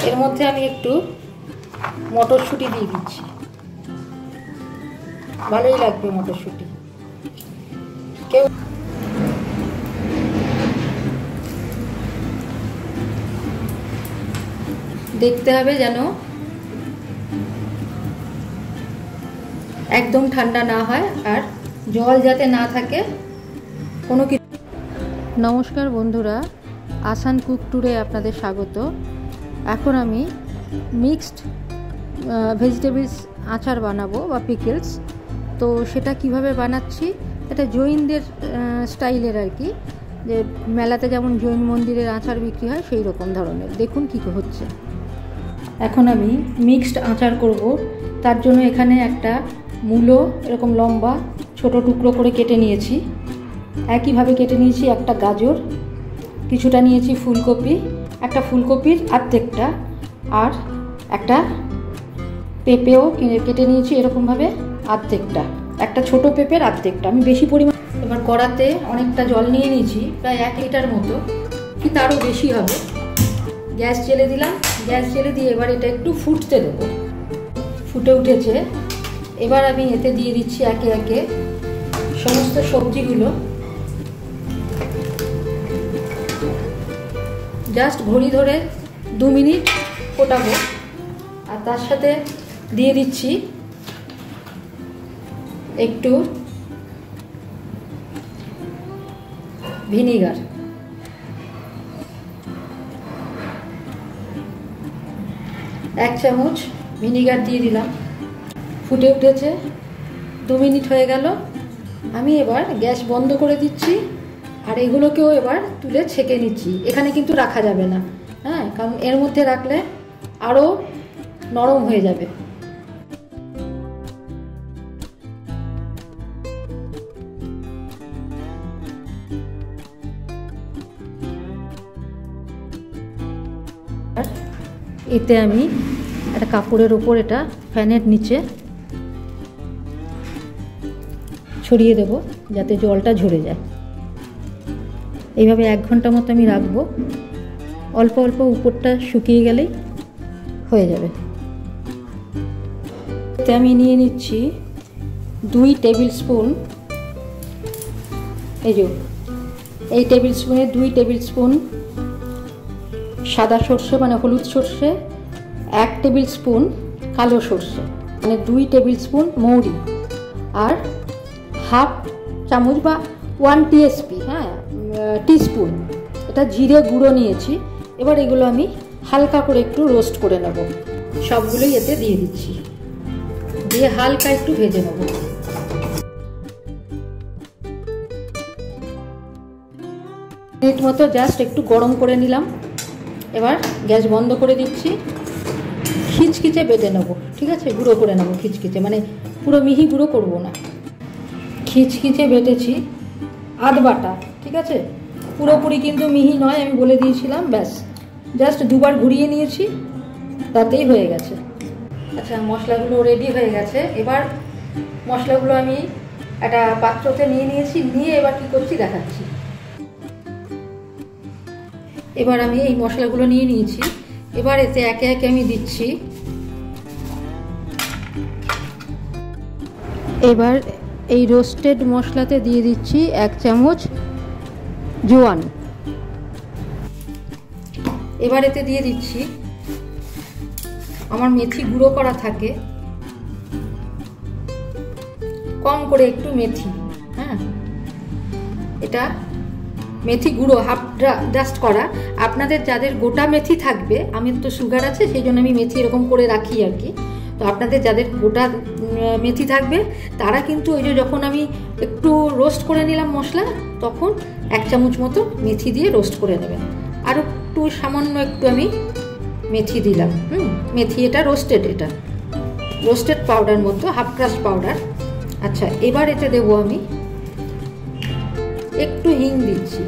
এর মধ্যে আমি একটু মটরশুঁটি দিয়ে দিচ্ছি, ভালোই লাগবে মটরশুঁটি। কেউ দেখতে হবে যেন একদম ঠান্ডা না হয় আর জল যাতে না থাকে কোনো কিছু। নমস্কার বন্ধুরা, আসান কুক ট্যুরে আপনাদের স্বাগত। এখন আমি মিক্সড ভেজিটেবলস আচার বানাবো বা পিকলস। তো সেটা কিভাবে বানাচ্ছি, এটা জৈনদের স্টাইলের আর কি, যে মেলাতে যেমন জৈন মন্দিরের আচার বিক্রি হয় সেই রকম ধরনের। দেখুন কী হচ্ছে। এখন আমি মিক্সড আচার করব। তার জন্য এখানে একটা মূলো এরকম লম্বা ছোট টুকরো করে কেটে নিয়েছি, একইভাবে কেটে নিয়েছি একটা গাজর, কিছুটা নিয়েছি ফুলকপি, একটা ফুলকপির অর্ধেকটা, আর একটা পেঁপেও কেটে নিয়েছি এরকমভাবে অর্ধেকটা, একটা ছোট পেঁপের অর্ধেকটা। আমি বেশি পরিমাণ, এবার কড়াতে অনেকটা জল নিয়ে নিয়েছি, প্রায় 1 লিটার মতো, কি তারও বেশি হবে। গ্যাস জেলে দিলাম, গ্যাস জেলে দিয়ে এবার এটা একটু ফুটতে দেবো। ফুটে উঠেছে, এবার আমি এতে দিয়ে দিচ্ছি একে একে সমস্ত সবজিগুলো। জাস্ট ঘড়ি ধরে 2 মিনিট ফোটাবো। আর তার সাথে দিয়ে দিচ্ছি একটু ভিনিগার, 1 চামচ ভিনিগার দিয়ে দিলাম। ফুটে উঠেছে, 2 মিনিট হয়ে গেল। আমি এবার গ্যাস বন্ধ করে দিচ্ছি, আর এগুলোকেও এবার তুলে ছেঁকে নিচ্ছি। এখানে কিন্তু রাখা যাবে না, হ্যাঁ, কারণ এর মধ্যে রাখলে আরও নরম হয়ে যাবে। এতে আমি একটা কাপড়ের ওপর এটা ফ্যানের নিচে ছড়িয়ে দেব যাতে জলটা ঝরে যায়। এইভাবে 1 ঘন্টা মতো আমি রাখবো। অল্প অল্প উপরটা শুকিয়ে গেলেই হয়ে যাবে। এতে আমি নিয়ে নিচ্ছি 2 টেবিল স্পুন, এই টেবিল স্পুনে 2 টেবিল স্পুন সাদা সর্ষে মানে হলুদ সর্ষে, 1 টেবিল স্পুন কালো সর্ষে মানে 2 টেবিল স্পুন মৌরি, আর 1/2 চামচ বা 1 টিএসপি, হ্যাঁ, টিস্পুন এটা জিরে গুঁড়ো নিয়েছি। এবার এগুলো আমি হালকা করে একটু রোস্ট করে নেব। সবগুলোই এতে দিয়ে দিচ্ছি, দিয়ে হালকা একটু ভেজে নেব। মিনিট মতো জাস্ট একটু গরম করে নিলাম। এবার গ্যাস বন্ধ করে দিচ্ছি। খিচখিচে বেটে নেব, ঠিক আছে, গুঁড়ো করে নেব। খিচখিচে মানে পুরো মিহি গুঁড়ো করব না, খিচখিচে বেটেছি, আধ বাটা, ঠিক আছে, পুরোপুরি কিন্তু মিহি নয়, আমি বলে দিয়েছিলাম। ব্যাস, জাস্ট 2 বার ঘুরিয়ে নিয়েছি, তাতেই হয়ে গেছে। আচ্ছা, মশলাগুলো রেডি হয়ে গেছে। এবার মশলাগুলো আমি একটা পাত্রতে নিয়ে নিয়েছি, নিয়ে এবার কী করছি দেখাচ্ছি। এবার আমি এই মশলাগুলো নিয়ে নিয়েছি, এবার এতে একে একে আমি দিচ্ছি। এবার এই রোস্টেড মশলাতে দিয়ে দিচ্ছি 1 চামচ জোয়ান। এবার এতে দিয়ে দিচ্ছি, আমার মেথি গুঁড়ো করা থাকে, কম করে একটু মেথি, হ্যাঁ, এটা মেথি গুঁড়ো হাফ ডাস্ট করা। আপনাদের যাদের গোটা মেথি থাকবে, আমি তো সুগার আছে সেই জন্য আমি মেথি এরকম করে রাখি আর কি। তো আপনাদের যাদের গোটা মেথি থাকবে তারা কিন্তু ওই যে যখন আমি একটু রোস্ট করে নিলাম মশলা, তখন 1 চামচ মতো মেথি দিয়ে রোস্ট করে নেবেন। আর একটু সামান্য একটু আমি মেথি দিলাম, মেথি, এটা রোস্টেড পাউডার মতো, হাফ ক্রাস্ট পাউডার। আচ্ছা, এবার এতে দেবো আমি একটু হিং দিচ্ছি,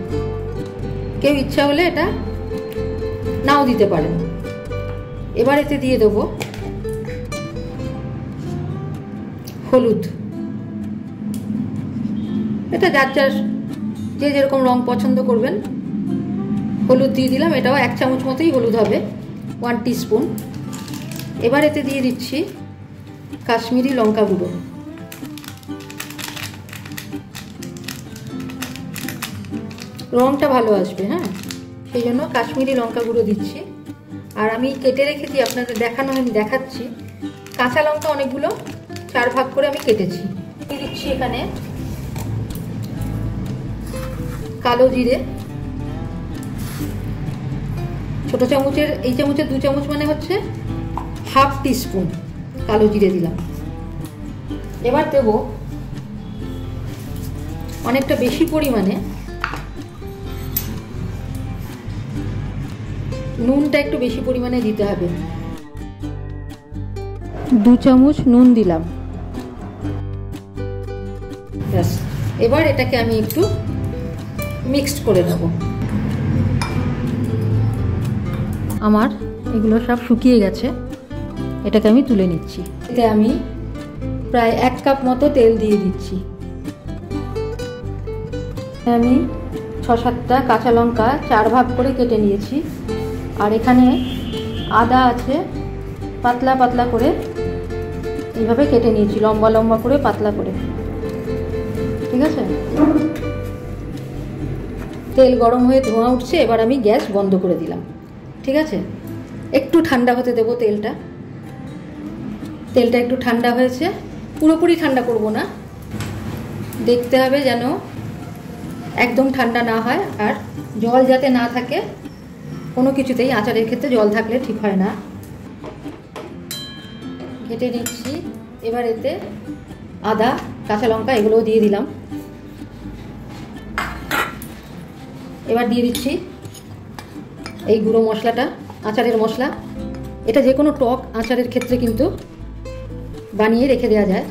কেউ ইচ্ছা হলে এটা নাও দিতে পারেন। এবার এতে দিয়ে দেবো হলুদ, এটা যার যার যে যেরকম রং পছন্দ করবেন। হলুদ দিয়ে দিলাম, এটাও 1 চামচ মতোই হলুদ হবে। 1 টিস্পুন। এবার এতে দিয়ে দিচ্ছি কাশ্মীরি লঙ্কা গুঁড়ো। রঙটা ভালো আসবে, হ্যাঁ, সেই জন্য কাশ্মীরি লঙ্কা গুঁড়ো দিচ্ছি। আর আমি কেটে রেখেছি, আপনাদের দেখাচ্ছি। কাঁচা লঙ্কা অনেকগুলো 4 ভাগ করে আমি কেটেছি। দিয়ে দিচ্ছি এখানে কালো জিরে, ছোট চামচের, এই চামচের 2 চামচ মানে হচ্ছে 1/2 টিস্পুন কালো জিরে দিলাম। এবার দেব অনেকটা বেশি পরিমাণে নুনটা, একটু বেশি পরিমাণে দিতে হবে। 2 চামচ নুন দিলাম। ব্যাস, এবার এটাকে আমি একটু মিক্সড করে নেব। আমার এগুলো সব শুকিয়ে গেছে, এটাকে আমি তুলে নিচ্ছি। এতে আমি প্রায় 1 কাপ মতো তেল দিয়ে দিচ্ছি। আমি 6-7টা কাঁচা লঙ্কা 4 ভাগ করে কেটে নিয়েছি। আর এখানে আদা আছে, পাতলা পাতলা করে এইভাবে কেটে নিয়েছি, লম্বা লম্বা করে, পাতলা করে। ঠিক আছে, তেল গরম হয়ে ধোঁয়া উঠছে, এবার আমি গ্যাস বন্ধ করে দিলাম। ঠিক আছে, একটু ঠান্ডা হতে দেবো তেলটা। একটু ঠান্ডা হয়েছে, পুরোপুরি ঠান্ডা করব না, দেখতে হবে যেন একদম ঠান্ডা না হয়। আর জল যাতে না থাকে কোনো কিছুতেই, আচারের ক্ষেত্রে জল থাকলে ঠিক হয় না। কেটে নিচ্ছি। এবার এতে আদা, কাঁচা লঙ্কা এগুলোও দিয়ে দিলাম। এবার দিয়ে দিচ্ছি এই গুঁড়ো মশলাটা, আচারের মশলা। এটা যে কোনো টক আচারের ক্ষেত্রে কিন্তু বানিয়ে রেখে দেওয়া যায়।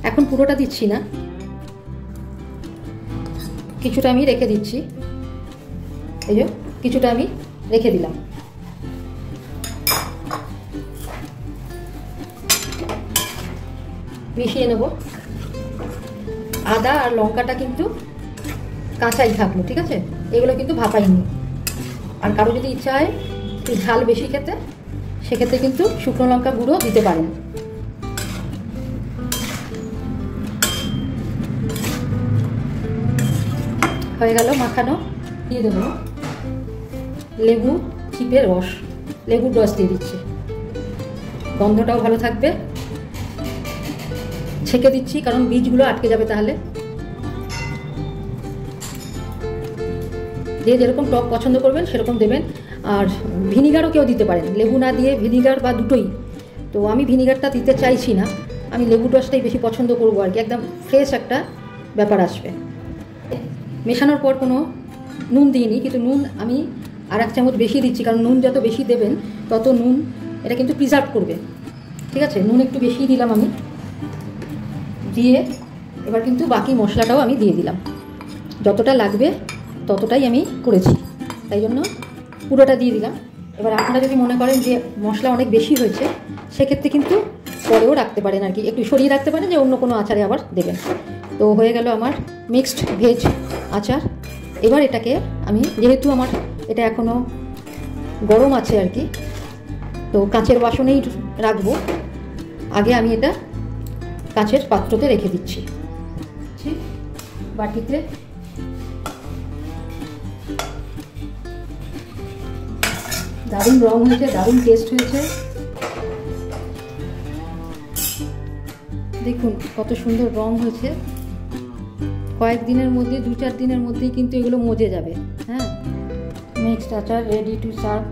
এখন পুরোটা দিচ্ছি না, কিছুটা আমি রেখে দিচ্ছি। এই যে কিছুটা আমি রেখে দিলাম। মিশিয়ে নেব। আদা আর লঙ্কাটা কিন্তু কাঁচাই থাকলো, ঠিক আছে, এগুলো কিন্তু ভাপাইনি। আর কারো যদি ইচ্ছা হয় একটু ঝাল বেশি খেতে, সেক্ষেত্রে কিন্তু শুকনো লঙ্কা গুঁড়ো দিতে পারেন। হয়ে গেল মাখানো। দিয়ে দেবো লেবু চিপে রস, লেবুর রস দিয়ে দিচ্ছি, গন্ধটাও ভালো থাকবে। ছেঁকে দিচ্ছি কারণ বীজগুলো আটকে যাবে তাহলে। যে যেরকম টক পছন্দ করবেন সেরকম দেবেন। আর ভিনিগারও কেউ দিতে পারেন, লেবু না দিয়ে ভিনিগার বা দুটোই। তো আমি ভিনিগারটা দিতে চাইছি না, আমি লেবুর রসটাই বেশি পছন্দ করবো আর কি, একদম ফ্রেশ একটা ব্যাপার আসবে। মেশানোর পর কোনো নুন দিইনি, কিন্তু নুন আমি আর 1 চামচ বেশি দিচ্ছি, কারণ নুন যত বেশি দেবেন তত নুন এটা কিন্তু প্রিজার্ভ করবে। ঠিক আছে, নুন একটু বেশি দিলাম আমি। দিয়ে এবার কিন্তু বাকি মশলাটাও আমি দিয়ে দিলাম, যতটা লাগবে ততটাই আমি করেছি, তাই জন্য পুরোটা দিয়ে দিলাম। এবার আপনারা যদি মনে করেন যে মশলা অনেক বেশি হয়েছে, সেক্ষেত্রে কিন্তু পরেও রাখতে পারেন আর কি, একটু সরিয়ে রাখতে পারেন যে অন্য কোনো আচারে আবার দেবেন। তো হয়ে গেল আমার মিক্সড ভেজ আচার। এবার এটাকে আমি, যেহেতু আমার এটা এখনও গরম আছে আর কি, তো কাঁচের বাসনেই রাখবো। আগে আমি এটা কাঁচের পাত্রতে রেখে দিচ্ছি, বাটিতে। দারুণ রং হয়েছে, দারুণ টেস্ট হয়েছে। দেখুন কত সুন্দর রং হয়েছে। কয়েকদিনের মধ্যে, 2-4 দিনের মধ্যেই কিন্তু এগুলো মজে যাবে। হ্যাঁ, মিক্সড আচার রেডি টু সার্ভ,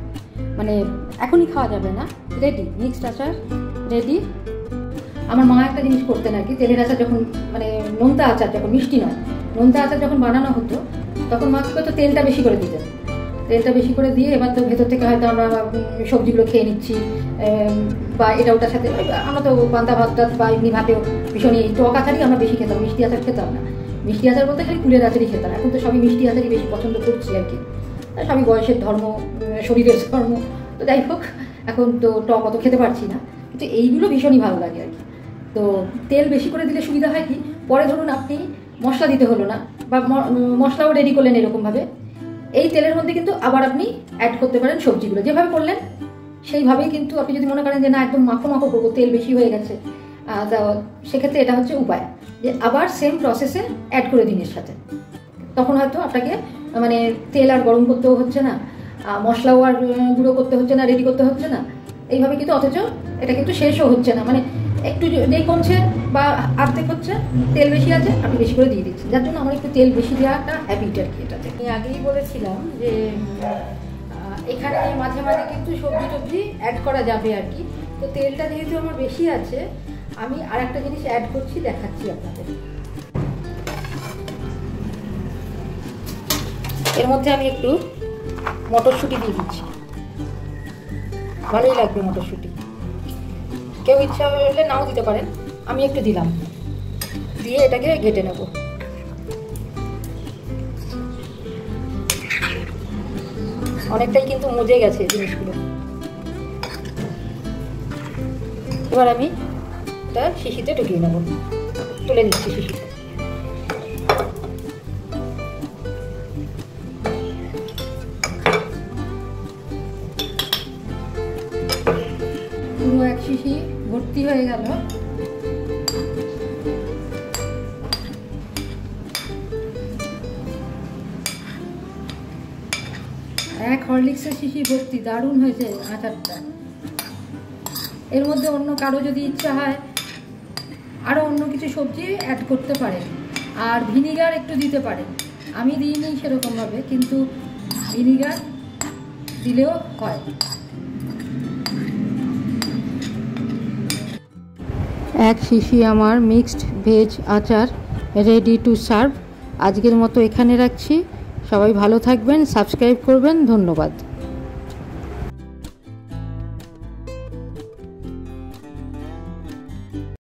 মানে এখনই খাওয়া যাবে না, রেডি, মিক্সড আচার রেডি। আমার মা একটা জিনিস করতেন আর কি, তেলের আচার যখন, মানে নোনতা আচার যখন, মিষ্টি নয়, নোনতা আচার যখন বানানো হতো, তখন মা কী করতো, তেলটা বেশি করে দিতেন। তেলটা বেশি করে দিয়ে এবার তো ভেতর থেকে হয়তো আমরা সবজিগুলো খেয়ে নিচ্ছি, বা এটা ওটার সাথে, আমরা তো পান্তা ভাত বা এমনি ভাতেও ভীষণই টক আচারই আমরা বেশি খেতাম, মিষ্টি আচার খেতাম না। মিষ্টি আচার বলতে খালি কুলের আচারই খেতাম। এখন তো সবই মিষ্টি আচারই বেশি পছন্দ করছি আর কি, সবই বয়সের ধর্ম, শরীরের ধর্ম। তো যাই হোক, এখন তো টক অত খেতে পারছি না, কিন্তু এইগুলো ভীষণই ভালো লাগে আর কি। তো তেল বেশি করে দিলে সুবিধা হয় কি, পরে ধরুন আপনি মশলা দিতে হলো না, বা মশলাও রেডি করলেন এরকমভাবে, এই তেলের মধ্যে কিন্তু আবার আপনি অ্যাড করতে পারেন সবজিগুলো, যেভাবে করলেন সেইভাবেই। কিন্তু আপনি যদি মনে করেন যে না একদম মাখো মাখো করবো, তেল বেশি হয়ে গেছে, সেক্ষেত্রে এটা হচ্ছে উপায় যে আবার সেম প্রসেসে অ্যাড করে দিন এর সাথে। তখন হয়তো আপনাকে মানে তেল আর গরম করতেও হচ্ছে না, মশলাও আর গুঁড়ো করতে হচ্ছে না, রেডি করতে হচ্ছে না এইভাবে, কিন্তু অথচ এটা কিন্তু শেষও হচ্ছে না। মানে একটু যেই কমছে বা আর্ধেক হচ্ছে, তেল বেশি আছে, আপনি বেশি করে দিয়ে দিচ্ছেন, যার জন্য আমার একটু তেল বেশি দেওয়াটা হ্যাবিট আর কি। এটাতে আমি আগেই বলেছিলাম যে এখানে মাঝে মাঝে কিন্তু সবজি টবজি অ্যাড করা যাবে আর কি। তো তেলটা যেহেতু আমার বেশি আছে, আমি আর একটা জিনিস অ্যাড করছি, দেখাচ্ছি আপনাদের। এর মধ্যে আমি একটু মটরশুঁটি দিয়ে দিচ্ছি, ভালোই লাগবে মটরশুঁটি। কেউ ইচ্ছা হলে নাও দিতে পারেন, আমি একটু দিলাম, দিয়ে এটাকে ঘেটে নেব। অনেকটাই কিন্তু মজে গেছে জিনিসগুলো। এবার আমি এটা শিশিতে ঢুকিয়ে নেব, তুলে নিচ্ছি শিশিতে। পুরো এক শিশি ভর্তি হয়ে গেল। এক হরলিক্সের শিশি ভর্তি, দারুণ হয়েছে আচারটা। এর মধ্যে অন্য কারো যদি ইচ্ছা হয় আরও অন্য কিছু সবজি অ্যাড করতে পারেন, আর ভিনিগার একটু দিতে পারেন। আমি দিইনি সেরকমভাবে, কিন্তু ভিনিগার দিলেও হয়। এক শিশি আমার মিক্সড ভেজ আচার রেডি টু সার্ভ। আজকের মতো এখানে রাখছি। সবাই ভালো থাকবেন, সাবস্ক্রাইব করবেন। ধন্যবাদ।